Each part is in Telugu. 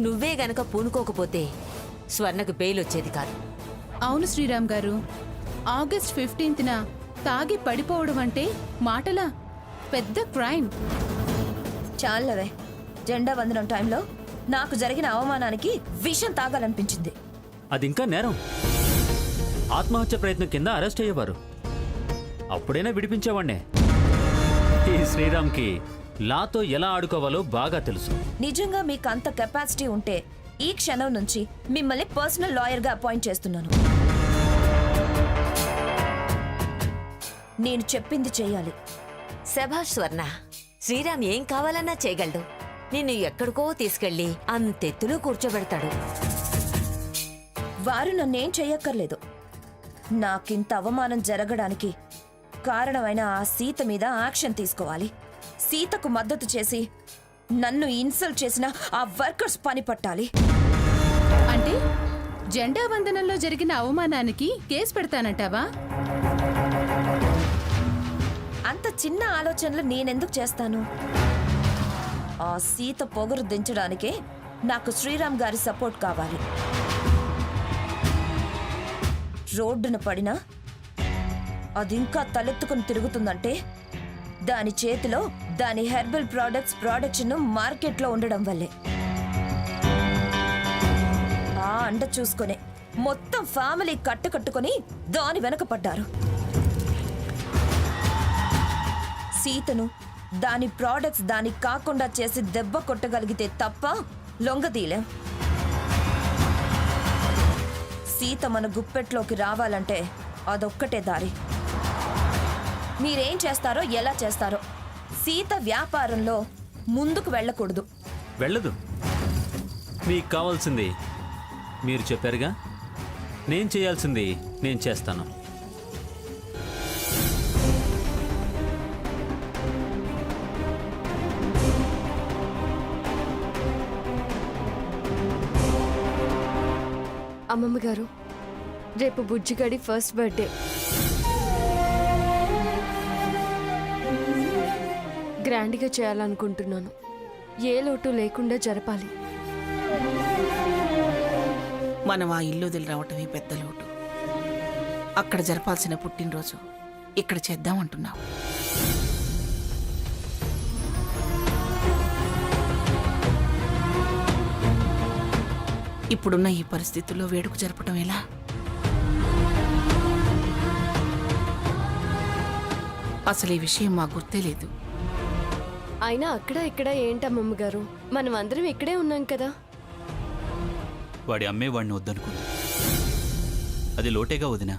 నువ్వే గనక పూనుకోకపోతే స్వర్ణకు బెయిల్ వచ్చేది కాదు. అవును శ్రీరామ్ గారు, ఆగస్ట్ 15న తాగి పడిపోవడం అంటే మాటలా? పెద్ద క్రైమ్. చాలవే, జెండా వందనం టైంలో నాకు జరిగిన అవమానానికి విషం తాగాలనిపించింది. అది ఇంకా నేరం. ఆత్మహత్య ప్రయత్నం కింద అరెస్ట్ అయ్యేవారు. అప్పుడైనా విడిపించేవాణ్ణే. ఈ శ్రీరామ్కి లాతో ఎలా ఆడుకోవాలో బాగా తెలుసు. నిజంగా మీకు అంత కెపాసిటీ ఉంటే ఈ క్షణం నుంచి మిమ్మల్ని పర్సనల్ లాయర్గా అపాయింట్ చేస్తున్నాను. నేను చెప్పింది చెయ్యాలి. శభాష్ స్వర్ణ, శ్రీరామ్ ఏం కావాలన్నా చేయగలడు. నిన్ను ఎక్కడికో తీసుకెళ్లి అంతెత్తులో కూర్చోబెడతాడు. వారు నన్నేం చెయ్యక్కర్లేదు. నాకింత అవమానం జరగడానికి కారణమైన ఆ సీత మీద యాక్షన్ తీసుకోవాలి. సీతకు మద్దతు చేసి నన్ను ఇన్సల్ట్ చేసిన ఆ వర్కర్స్ పని పట్టాలి. అంటే జెండా వందనంలో జరిగిన అవమానానికి కేసు పెడతానంటావా? అంత చిన్న ఆలోచనలు నేనెందుకు చేస్తాను? ఆ సీత పొగరు దించడానికే నాకు శ్రీరామ్ గారి సపోర్ట్ కావాలి. రోడ్డున పడినా అదింకా తలెత్తుకుని తిరుగుతుందంటే దాని చేతిలో దాని హెర్బల్ ప్రొడక్ట్స్ ప్రొడక్షన్ మార్కెట్లో ఉండడం వల్లే. ఆ అండ చూసుకునే మొత్తం ఫ్యామిలీ కట్టుకొని దాని వెనక పడ్డారు. సీతను దాని ప్రోడక్ట్స్ దానికి కాకుండా చేసి దెబ్బ కొట్టగలిగితే తప్ప లొంగదీలేం. సీత మన గుప్పెట్లోకి రావాలంటే అదొక్కటే దారి. మీరేం చేస్తారో ఎలా చేస్తారో సీత వ్యాపారంలో ముందుకు వెళ్ళకూడదు. వెళ్ళదు. మీకు కావాల్సింది మీరు చెప్పారుగా, నేను చేయాల్సింది నేను చేస్తాను. అమ్మమ్మ గారు, రేపు బుజ్జిగడి ఫస్ట్ బర్త్డే. గ్రాండ్గా చేయాలనుకుంటున్నాను. ఏ లోటు లేకుండా జరపాలి. మనం ఆ ఇల్లు వదిలి రావటమే పెద్ద లోటు. అక్కడ జరపాల్సిన పుట్టినరోజు ఇక్కడ చేద్దామంటున్నావు. ఇప్పుడున్న ఈ పరిస్థితుల్లో వేడుక జరపటం ఎలా? అసలు ఈ విషయం మాకు గుర్తే లేదు. అయినా అక్కడ ఇక్కడ ఏంటమ్మమ్మ గారు, మనం అందరం ఇక్కడే ఉన్నాం కదా. వాడి అమ్మే వాడిని వద్దనుకుంది. అది లోటేగా వదినా.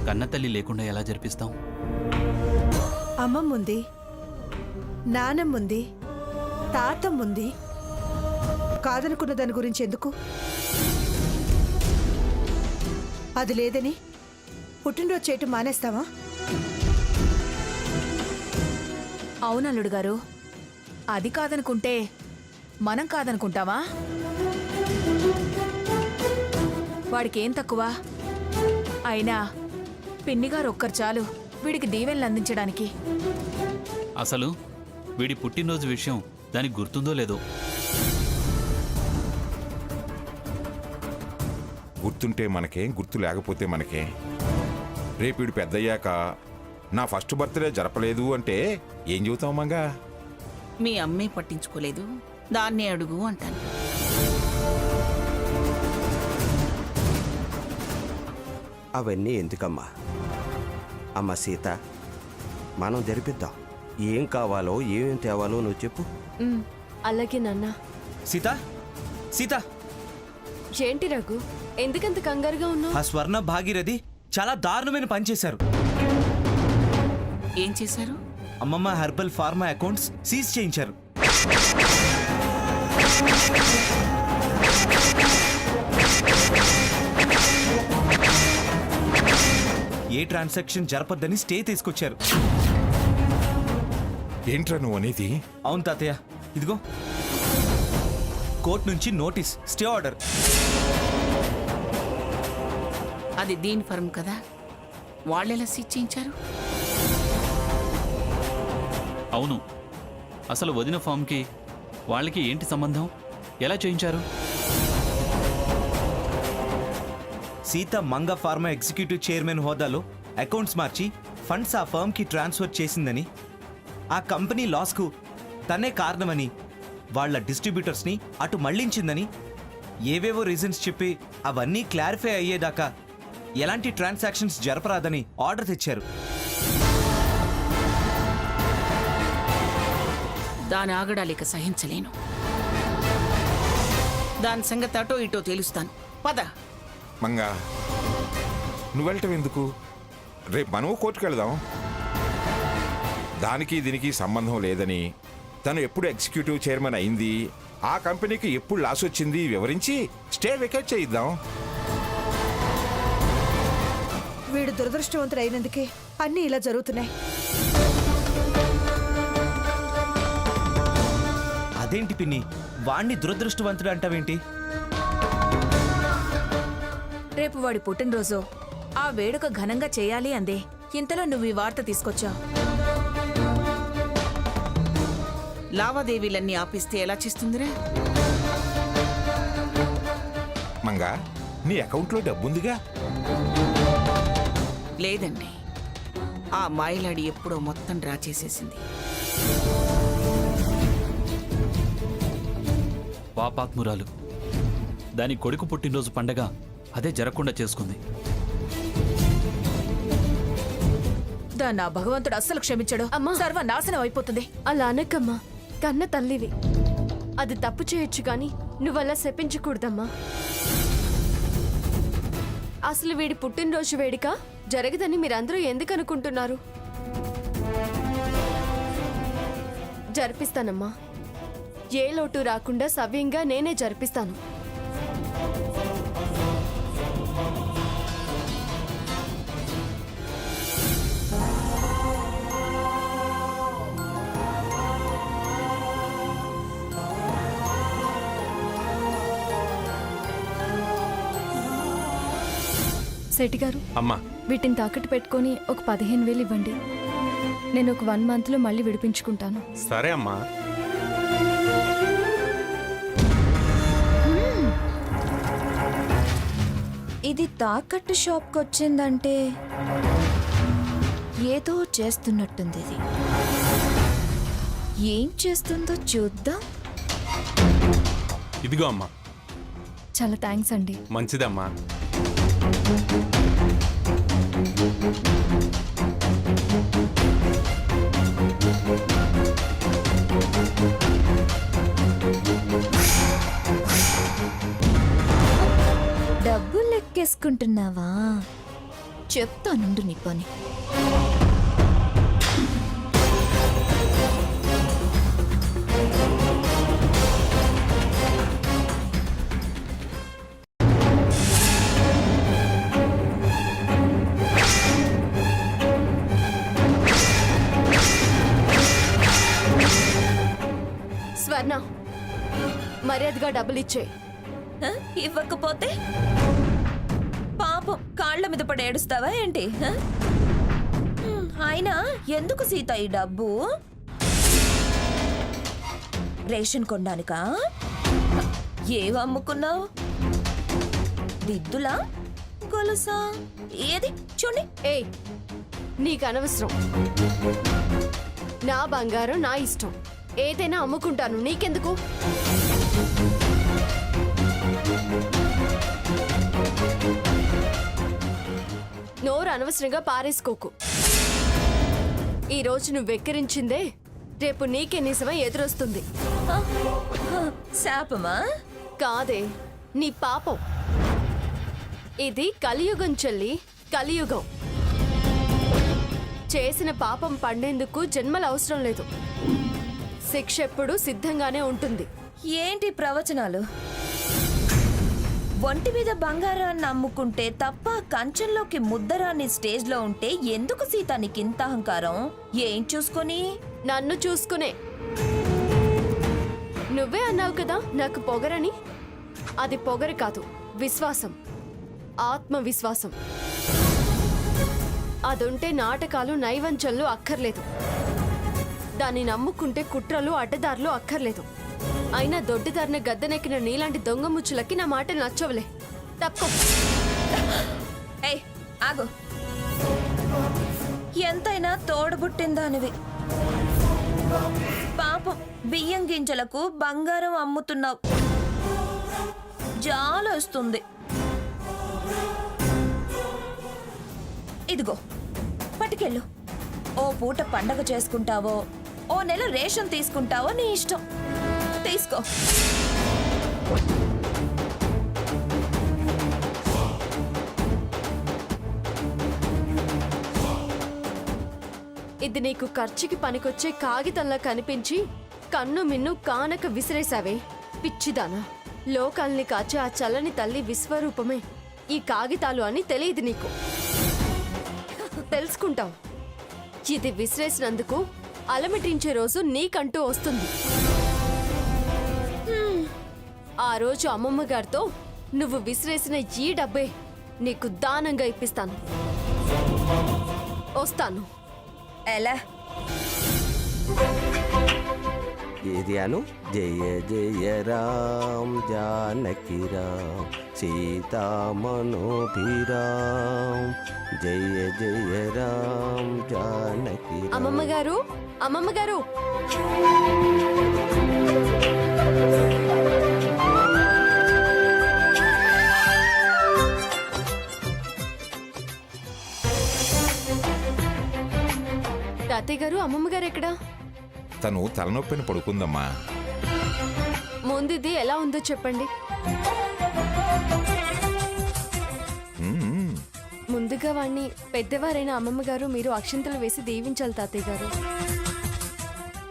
కన్నతల్లి లేకుండా ఎలా జరిపిస్తాం? అమ్మమ్ముంది, నానమ్ముంది, తాతమ్ముంది. కాదనుకున్న దాని గురించి ఎందుకు? అది లేదని పుట్టినరోజు చేయటం మానేస్తావా? అవునల్లుడు గారు, అది కాదనుకుంటే మనం కాదనుకుంటావా? వాడికేం తక్కువ? అయినా పిన్నిగారు ఒక్కరు చాలు వీడికి దీవెనలు అందించడానికి. అసలు వీడి పుట్టినరోజు విషయం దానికి గుర్తుందో లేదో? గుర్తుంటే మనకే, గుర్తు లేకపోతే మనకే. రేపు వీడు పెద్దయ్యాక నా ఫస్ట్ బర్త్డే జరపలేదు అంటే ఏం చెబుతావు మంగా? మీ అమ్మే పట్టించుకోలేదు, దాన్నే అడుగు అంటాను. అవన్నీ ఎందుకమ్మా? అమ్మ సీత, మనం జరిపిద్దాం. ఏం కావాలో ఏమేం తేవాలో నువ్వు చెప్పు. అలాగే నాన్న. సీత, సీత, ఏంటి రఘు, ఎందుకంత కంగారుగా ఉన్నావు? ఆ స్వర్ణ భాగీరథి చాలా దారుణమైన పని చేశారు. ఏం చేశారు? అమ్మమ్మ హెర్బల్ ఫార్మా అకౌంట్స్ సీజ్ చేయించారు. ఏ ట్రాన్సాక్షన్ జరపద్దని స్టే తీసుకొచ్చారు. ఏంట్రా నువ్వు అనేది? అవును తాతయ్య, ఇదిగో కోర్టు నుంచి నోటీస్, స్టే ఆర్డర్. అది దీని ఫర్మ్ కదా, వాళ్ళెలా సీజ్ చేయించారు? అవును, అసలు వదిన ఫామ్కి వాళ్ళకి ఏంటి సంబంధం? ఎలా చేయించారు? Sita Manga pharma executive chairman హోదాలో అకౌంట్స్ మార్చి ఫండ్స్ ఆ ఫర్మ్కి ట్రాన్స్ఫర్ చేసిందని, ఆ కంపెనీ లాస్కు తనే కారణమని, వాళ్ళ డిస్ట్రిబ్యూటర్స్ని అటు మళ్లించిందని ఏవేవో రీజన్స్ చెప్పి అవన్నీ క్లారిఫై అయ్యేదాకా ఎలాంటి ట్రాన్సాక్షన్స్ జరపరాదని ఆర్డర్ తెచ్చారు. దాని ఆగడాలిక సహించలేను. దాని సంగతి అటో ఇటో తేలుస్తాను. పద. మంగా, నువ్వు వెళ్ళటం ఎందుకు? రేపు మనం కోర్టుకు వెళదాం. దానికి దీనికి సంబంధం లేదని, తను ఎప్పుడు ఎగ్జిక్యూటివ్ చైర్మన్ అయింది, ఆ కంపెనీకి ఎప్పుడు లాస్ వచ్చింది వివరించి స్టే వెకేట్ చేయిద్దాం. వీడు దురదృష్టవంతుడు అయినందుకే అన్నీ ఇలా జరుగుతున్నాయి. అదేంటి పిన్ని, వాణ్ణి దురదృష్టవంతుడు అంటావేంటి? రేపు వాడి పుట్టినరోజు, ఆ వేడుక ఘనంగా చేయాలి అందే. ఇంతలో నువ్వు ఈ వార్త తీసుకొచ్చావు. లావాదేవీలన్నీ ఆపిస్తే ఎలా చేస్తుందిరా? మంగా, నీ అకౌంట్లో డబ్బుందిగా? లేదండి, ఆ మాయలాడి ఎప్పుడో మొత్తం డ్రా చేసేసింది. పాపాత్మురాలు. దాని కొడుకు పుట్టినరోజు పండగ అదే జరగకుండా చేసుకుంది. దాన్ని ఆ భగవంతుడు అస్సలు క్షమించడు. అమ్మా. సర్వనాశనం అయిపోతుంది. అలా అనకమ్మా, కన్న తల్లివి. అది తప్పు చేయొచ్చు కానీ నువ్వలా శపించకూడదమ్మా. అసలు వీడి పుట్టినరోజు వేడుక జరగదని మీరందరూ ఎందుకు అనుకుంటున్నారు? జరిపిస్తానమ్మా. ఏ లోటు రాకుండా సవ్యంగా నేనే జరిపిస్తాను. శెట్టి గారు, అమ్మా, వీటిని తాకట్టు పెట్టుకొని ఒక 15,000 ఇవ్వండి. నేను ఒక 1 monthలో మళ్ళీ విడిపించుకుంటాను. సరే అమ్మా. ఇది తాకట్టు షాప్కి వచ్చిందంటే ఏదో చేస్తున్నట్టుంది. ఇది ఏం చేస్తుందో చూద్దాం. ఇదిగో అమ్మా. చాలా థ్యాంక్స్ అండి. మంచిదమ్మా. డబ్బులు లెక్కేసుకుంటున్నావా? చెప్తానుండు నీ పని. స్వర్ణ, మర్యాదగా డబ్బులు ఇచ్చే. ఇవ్వకపోతే పాపం కాళ్ల మీద పడి ఏడుస్తావా ఏంటి? అయినా ఎందుకు సీత ఈ డబ్బు? రేషన్ కొనడానికా? ఏవి అమ్ముకున్నావు? దిద్దులా, గొలుసా? ఏది చూడండి. ఏయ్, నీకు అనవసరం. నా బంగారం నా ఇష్టం. ఏదైనా అమ్ముకుంటాను, నీకెందుకు? నోరు అనవసరంగా పారేసుకోకు. ఈ రోజు నువ్వు వెక్కిరించిందే రేపు నీకే నిజమై ఎదురొస్తుంది. శాపమా? కాదే, నీ పాపం. ఇది కలియుగం చెల్లి, కలియుగం. చేసిన పాపం పండేందుకు జన్మలు అవసరం లేదు. శిక్ష ఎప్పుడూ సిద్ధంగానే ఉంటుంది. ఏంటి ప్రవచనాలు? ఒంటి మీద బంగారాన్ని అమ్ముకుంటే తప్ప కంచంలోకి ముద్దరాన్ని స్టేజ్లో ఉంటే ఎందుకు సీత నీకింత అహంకారం? ఏం చూసుకొని? నన్ను చూసుకునే. నువ్వే అన్నావు కదా నాకు పొగరని. అది పొగరు కాదు, విశ్వాసం, ఆత్మవిశ్వాసం. అదుంటే నాటకాలు నైవంచల్లు అక్కర్లేదు. దాన్ని నమ్ముకుంటే కుట్రలు అడ్డదారులు అక్కర్లేదు. అయినా దొడ్డిదారిన గద్దెనెక్కిన నీలాంటి దొంగ ముచ్చులకి నా మాటలు నచ్చవులే. తప్పుకో. ఏయ్ ఆగు. ఎంతైనా తోడబుట్టిందానివి. పాపం బియ్యం గింజలకు బంగారం అమ్ముతున్నావు. జాలొస్తుంది. ఇదిగో పట్టుకెళ్ళు. ఓ పూట పండగ చేసుకుంటావో, ఓ నెల రేషన్ తీసుకుంటావో నీ ఇష్టం. తీసుకో. ఇది నీకు ఖర్చుకి పనికొచ్చే కాగితంలా కనిపించి కన్ను మిన్ను కానక విసిరేశావే పిచ్చిదానా. లోకాల్ని కాచే ఆ చల్లని తల్లి విశ్వరూపమే ఈ కాగితాలు అని తెలియదు నీకు. తెలుసుకుంటావు. ఇది విసిరేసినందుకు అలమటించే రోజు నీకంటూ వస్తుంది. ఆ రోజు అమ్మమ్మ గారితో నువ్వు విసిరేసిన ఈ డబ్బే నీకు దానంగా ఇప్పిస్తాను. వస్తాను. ఎలా? ఏది అను? జయ జయ రామ్ జానకి రామ్ సీతామనోభిరామ్ జయ జయ రామ్ జానకి రామ్. అమ్మమ్మ గారు, అమ్మమ్మ గారు. తాతయ్య గారు, అమ్మమ్మ గారు ఎక్కడా? తను తలనొప్పిని పడుకుందమ్మా. ముందుది ఎలా ఉందో చెప్పండి. ముందుగా వాణ్ణి పెద్దవారైన అమ్మమ్మ గారు మీరు అక్షింతలు వేసి దీవించాలి తాతయ్య గారు.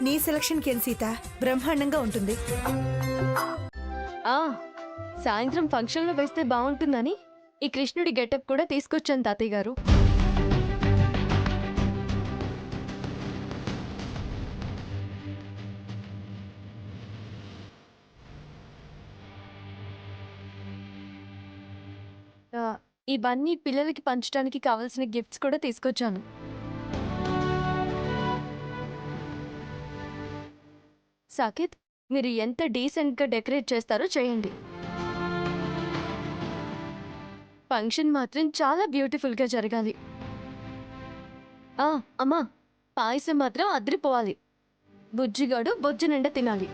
నీ సెలక్షన్ కేన్ సీత, బ్రహ్మాండంగా ఉంటుంది. సాయంత్రం ఫంక్షన్లో వేస్తే బాగుంటుందని ఈ కృష్ణుడి గెటప్ కూడా తీసుకొచ్చాను తాతయ్య గారు. ఇవన్నీ పిల్లలకి పంచడానికి కావాల్సిన గిఫ్ట్స్ కూడా తీసుకొచ్చాను. సాకేత్, మీరు ఎంత డీసెంట్గా డెకరేట్ చేస్తారో చేయండి. ఫంక్షన్ మాత్రం చాలా బ్యూటిఫుల్గా జరగాలి. అమ్మా, పాయసం మాత్రం అదిరిపోవాలి. బుజ్జిగాడు బొజ్జు నిండా తినాలి.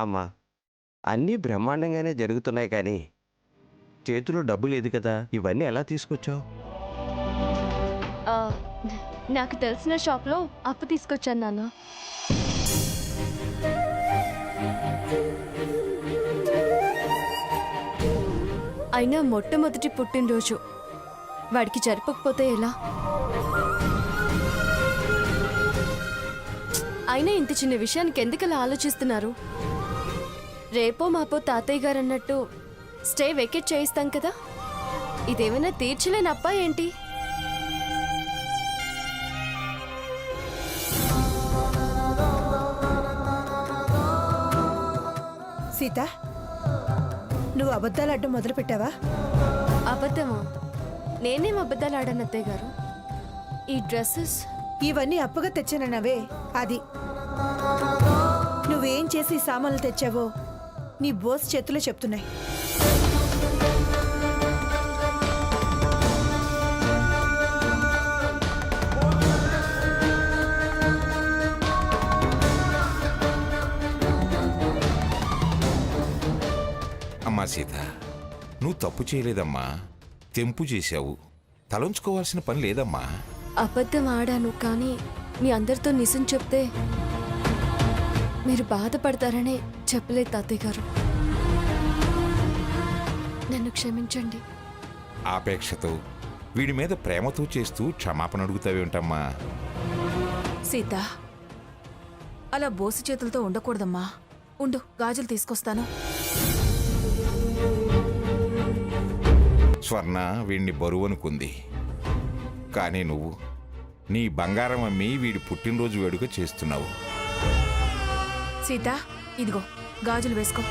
అమ్మా, అన్నీ బ్రహ్మాండంగానే జరుగుతున్నాయి కానీ చేతిలో డబ్బు లేదు కదా, ఇవన్నీ ఎలా తీసుకొచ్చావు? నాకు తెలిసిన షాప్లో అప్పు తీసుకొచ్చాను నాన్న. అయినా మొట్టమొదటి పుట్టినరోజు వాడికి జరపకపోతే ఎలా? అయినా ఇంత చిన్న విషయానికి ఎందుకలా ఆలోచిస్తున్నారు? రేపో మాపో తాతయ్య గారు అన్నట్టు స్టే వెకేట్ చేయిస్తాం కదా. ఇదేమైనా తీర్చలేని అప్పా ఏంటి? సీత, నువ్వు అబద్ధాలు ఆడడం మొదలు పెట్టావా? అబద్ధమా? నేనేం అబద్ధాలు ఆడాను అత్తయ్య గారు. ఈ డ్రెస్సెస్ ఇవన్నీ అప్పుగా తెచ్చానన్నవే అది. నువ్వేం చేసి సామాన్లు తెచ్చావో నీ బోస్ చేతులు చెప్తున్నాయి. అమ్మా సీత, నువ్వు తప్పు చేయలేదమ్మా, తెంపు చేశావు. తలంచుకోవాల్సిన పని లేదమ్మా. అబద్ధం ఆడాను, కానీ మీ అందరితో నిజం చెప్తే మీరు బాధపడతారనే చెప్పలేదు తాతయ్య గారు. నన్ను క్షమించండి. ఆపేక్షతో, వీడి మీద ప్రేమతో చేస్తూ క్షమాపణ అడుగుతావేంటమ్మా? సీత, అలా బోసు చేతులతో ఉండకూడదమ్మా. ఉండు, గాజులు తీసుకొస్తాను. స్వర్ణ వీడిని బరువు అనుకుంది, కానీ నువ్వు నీ బంగారం అమ్మి వీడి పుట్టినరోజు వేడుక చేస్తున్నావు. సీత, ఇదిగో గాజులు వేసుకో.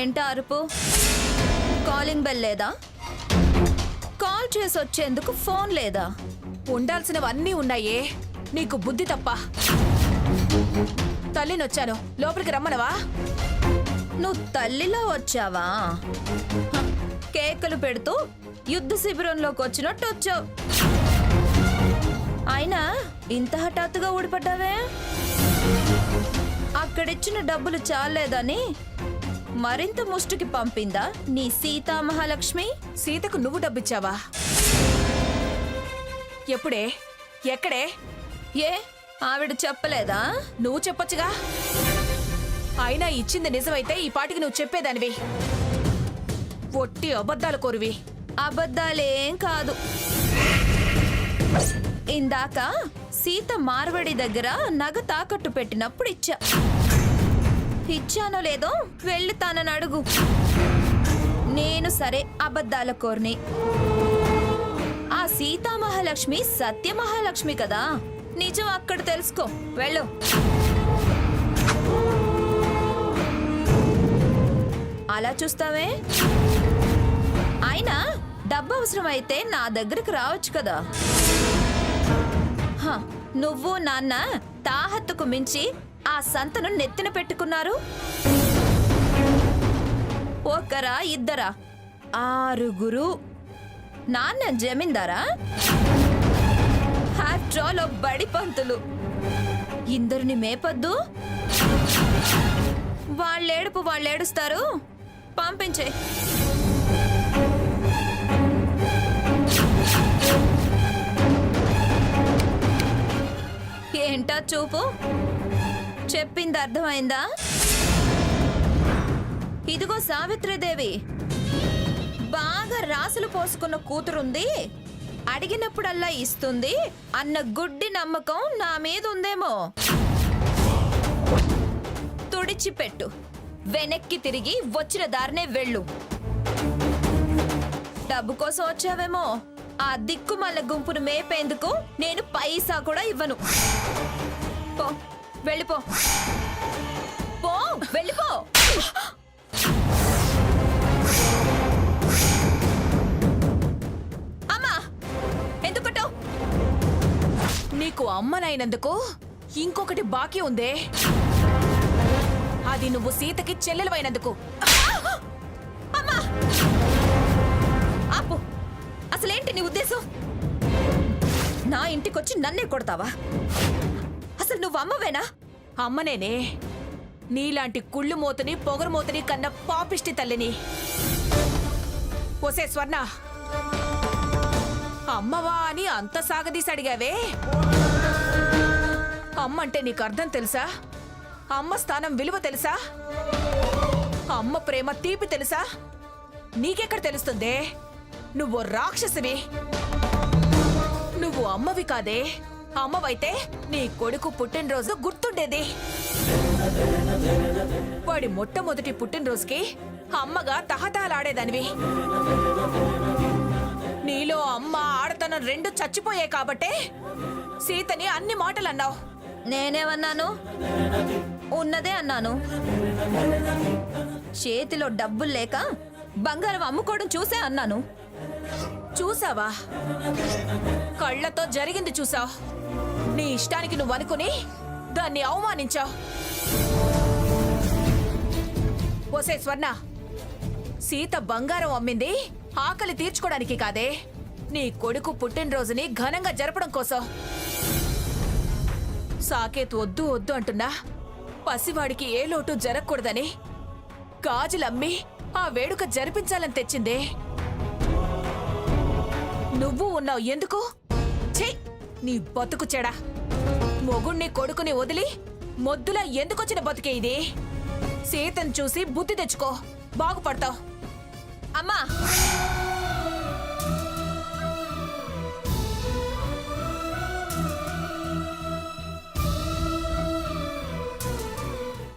ఏంటా అరుపు? కాలింగ్ బెల్ లేదా? కాల్ చేసి వచ్చేందుకు ఫోన్ లేదా? ఉండాల్సినవన్నీ ఉన్నాయే, నీకు బుద్ధి తప్ప. తల్లినొచ్చాను, లోపలికి రమ్మనవా? నువ్వు తల్లిలో వచ్చావా? కేకలు పెడుతూ యుద్ధ శిబిరంలోకి వచ్చినట్టు వచ్చావు. అయినా ఇంత హఠాత్తుగా ఊడిపడ్డావే? అక్కడిచ్చిన డబ్బులు చాలేదని మరింత ముష్టికి పంపిందా నీ సీతా మహాలక్ష్మి? సీతకు నువ్వు డబ్బిచ్చావా? ఎప్పుడే? ఎక్కడే? ఏ ఆవిడ చెప్పలేదా? నువ్వు చెప్పొచ్చుగా. అయినా ఇచ్చింది నిజమైతే ఈ పాటికి నువ్వు చెప్పేదానివి. ఒట్టి అబద్ధాలు కోరువి. అబద్ధాలేం కాదు. ఇందాక సీత మార్వడి దగ్గర నగ తాకట్టు పెట్టినప్పుడు ఇచ్చానో లేదో వెళ్ళి తనని అడుగు. నేను సరే అబద్ధాల కోర్ని. ఆ సీతా మహాలక్ష్మి సత్య మహాలక్ష్మి కదా, నిజం అక్కడ తెలుసుకో. వెళ్ళు. అలా చూస్తావే? అయినా డబ్బు అవసరమైతే నా దగ్గరికి రావచ్చు కదా. నువ్వు నాన్న తాహత్తుకు మించి ఆ సంతను నెత్తిన పెట్టుకున్నారు. ఒకరా ఇద్దరా? 6 నాన్న జమీందారా? హ్యాట్రాలో బడి పంతులు. ఇందరిని మేపొద్దు. వాళ్ళేడుపు వాళ్ళేడుస్తారు. పంపించే. ఏంటా చూపు? చెప్పింది అర్థమైందా? ఇదిగో సావిత్రిదేవి, బాగా రాసులు పోసుకున్న కూతురుంది, అడిగినప్పుడల్లా ఇస్తుంది అన్న గుడ్డి నమ్మకం నా మీద ఉందేమో. తుడిచిపెట్టు. వెనక్కి తిరిగి వచ్చిన దారినే వెళ్ళు. డబ్బు కోసం వచ్చావేమో. ఆ దిక్కుమల్ల గుంపును మేపేందుకు నేను పైసా కూడా ఇవ్వను. పో, వెళ్ళిపో. పో, వెళ్ళిపో. అమ్మా, ఎందుకటో? నీకు అమ్మనైనందుకు ఇంకొకటి బాకీ ఉందే. అది నువ్వు సీతకి చెల్లెలవైనందుకు. అమ్మా, ఆపు. అసలేంటి నీ ఉద్దేశం? నా ఇంటికొచ్చి నన్నే కొడతావా? అసలు నువ్వు అమ్మవేనా? అమ్మనేనే. నీలాంటి కుళ్ళు మూతని పొగరు మూతని కన్న పాపిష్టి తల్లిని. ఒసే స్వర్ణ, అమ్మవా అని అంత సాగదీసి అడిగావే. అమ్మంటే నీకు అర్థం తెలుసా? అమ్మ స్థానం విలువ తెలుసా? అమ్మ ప్రేమ తీపి తెలుసా? నీకెక్కడ తెలుస్తుందే? నువ్వు రాక్షసివి. నువ్వు అమ్మవి కాదే. అమ్మవైతే నీ కొడుకు పుట్టినరోజు గుర్తుండేది. వాడి మొట్టమొదటి పుట్టినరోజుకి అమ్మగా తహతహలాడేదానివి. నీలో అమ్మ ఆడతనం 2 చచ్చిపోయాయి కాబట్టే సీతని అన్ని మాటలు అన్నావు. నేనేమన్నాను? ఉన్నదే అన్నాను. చేతిలో డబ్బులు లేక బంగారం అమ్ముకోవడం చూసే అన్నాను. చూసావా? కళ్ళతో జరిగింది చూసావు. నీ ఇష్టానికి నువ్వు అనుకుని దాన్ని అవమానించావు. ఓసే స్వర్ణ, సీత బంగారం అమ్మింది ఆకలి తీర్చుకోవడానికి కాదే, నీ కొడుకు పుట్టినరోజుని ఘనంగా జరపడం కోసం. సాకేత్ వద్దు వద్దు అంటున్నా పసివాడికి ఏ లోటు జరగకూడదని గాజులమ్మి ఆ వేడుక జరిపించాలని తెచ్చిందే. నువ్వు ఉన్నావు ఎందుకు? ఛీ, నీ బతుకు చెడా. మొగుణ్ణి కొడుకుని వదిలి మొద్దులా ఎందుకొచ్చిన బతుకే ఇది? సీతను చూసి బుద్ధి తెచ్చుకో, బాగుపడతావు. అమ్మా,